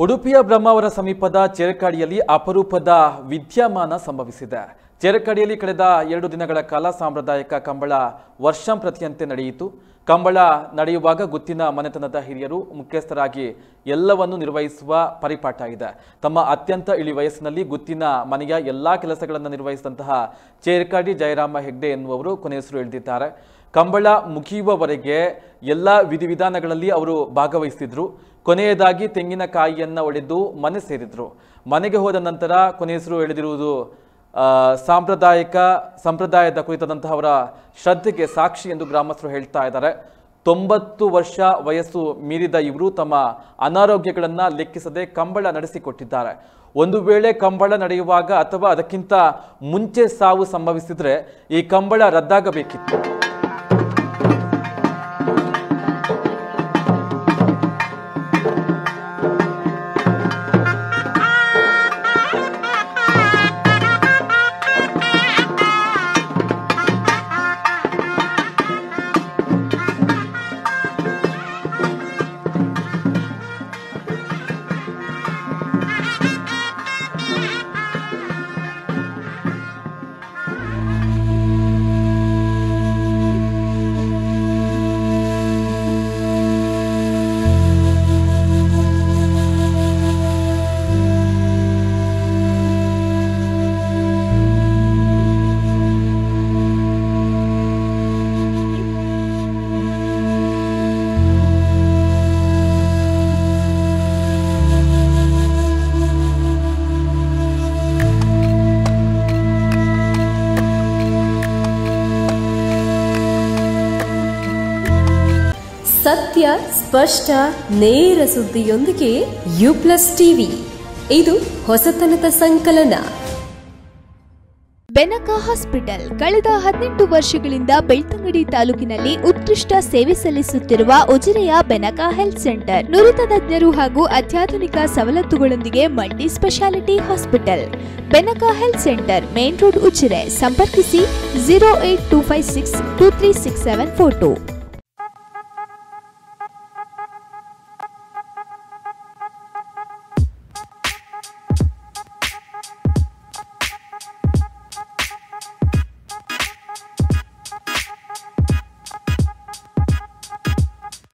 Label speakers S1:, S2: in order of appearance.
S1: ಉಡುಪಿಯ ಬ್ರಹ್ಮಾವರ ಸಮೀಪದ ಚೇರಕಾಡಿಯಲ್ಲಿ ಅಪರೂಪದ ವಿದ್ಯಮಾನ ಸಂಭವಿಸಿದೆ. ಚೇರಕಾಡಿಯಲ್ಲಿ ಕಳೆದ 2 ದಿನಗಳ ಕಾಲ ಸಾಂಪ್ರದಾಯಿಕ ಕಂಬಳ ವರ್ಷಂಪ್ರತಿಯಂತೆ ನಡೆಯಿತು. ಕಂಬಳ ನಡೆಯುವಾಗ ಗುತ್ತಿನ ಮನೆತನದ ಹಿರಿಯರು ಮುಖ್ಯಸ್ಥರಾಗಿ ಎಲ್ಲವನ್ನೂ ನಿರ್ವಹಿಸುವ ಪರಿಪಾಠ ಇದೆ. ತಮ್ಮ ಅತ್ಯಂತ ಇಳಿ ವಯಸ್ಸಿನಲ್ಲಿ ಗುತ್ತಿನ ಮನೆಯ ಎಲ್ಲಾ ಕೆಲಸಗಳನ್ನು ನಿರ್ವಹಿಸಿದಂತಹ ಚೇರಕಾಡಿ ಜಯರಾಮ ಹೆಗ್ಡೆ ಎನ್ನುವರು ಕೊನೆಯೆಸರು ಎಳೆದಿದ್ದಾರೆ. ಕಂಬಳ ಮುಗಿಯುವವರೆಗೆ ಎಲ್ಲ ವಿಧಿವಿಧಾನಗಳಲ್ಲಿ ಅವರು ಭಾಗವಹಿಸಿದ್ರು. ಕೊನೆಯದಾಗಿ ತೆಂಗಿನಕಾಯಿಯನ್ನು ಒಡೆದು ಮನೆ ಸೇರಿದ್ರು. ಮನೆಗೆ ಹೋದ ನಂತರ ಕೊನೆಯೆಸರು ಎಳೆದಿರುವುದು ಸಂಪ್ರದಾಯದ ಕುರಿತಾದಂತಹ ಅವರ ಶ್ರದ್ಧೆಗೆ ಸಾಕ್ಷಿ ಎಂದು ಗ್ರಾಮಸ್ಥರು ಹೇಳ್ತಾ ಇದ್ದಾರೆ. 90 ವರ್ಷ ವಯಸ್ಸು ಮೀರಿದ ಇವರು ತಮ್ಮ ಅನಾರೋಗ್ಯಗಳನ್ನು ಲೆಕ್ಕಿಸದೆ ಕಂಬಳ ನಡೆಸಿಕೊಟ್ಟಿದ್ದಾರೆ. ಒಂದು ವೇಳೆ ಕಂಬಳ ನಡೆಯುವಾಗ ಅಥವಾ ಅದಕ್ಕಿಂತ ಮುಂಚೆ ಸಾವು ಸಂಭವಿಸಿದ್ರೆ ಈ ಕಂಬಳ ರದ್ದಾಗಬೇಕಿತ್ತು.
S2: ಸತ್ಯ, ಸ್ಪಷ್ಟ, ನೇರ ಸುದ್ದಿಯೊಂದಿಗೆ U+ ಟಿವಿ. ಇದು ಹೊಸತನದ ಸಂಕಲನ.
S3: ಬೆನಕ ಹಾಸ್ಪಿಟಲ್ ಕಳೆದ 18 ವರ್ಷಗಳಿಂದ ಬೆಳ್ತಂಗಡಿ ತಾಲೂಕಿನಲ್ಲಿ ಉತ್ಕೃಷ್ಟ ಸೇವೆ ಸಲ್ಲಿಸುತ್ತಿರುವ ಉಜಿರೆಯ ಬೆನಕ ಹೆಲ್ತ್ ಸೆಂಟರ್ ನುರಿತ ತಜ್ಞರು ಹಾಗೂ ಅತ್ಯಾಧುನಿಕ ಸವಲತ್ತುಗಳೊಂದಿಗೆ multi speciality hospital. Benaka health centre, main road, Ujire. ಸಂಪರ್ಕಿಸಿ 08256236742.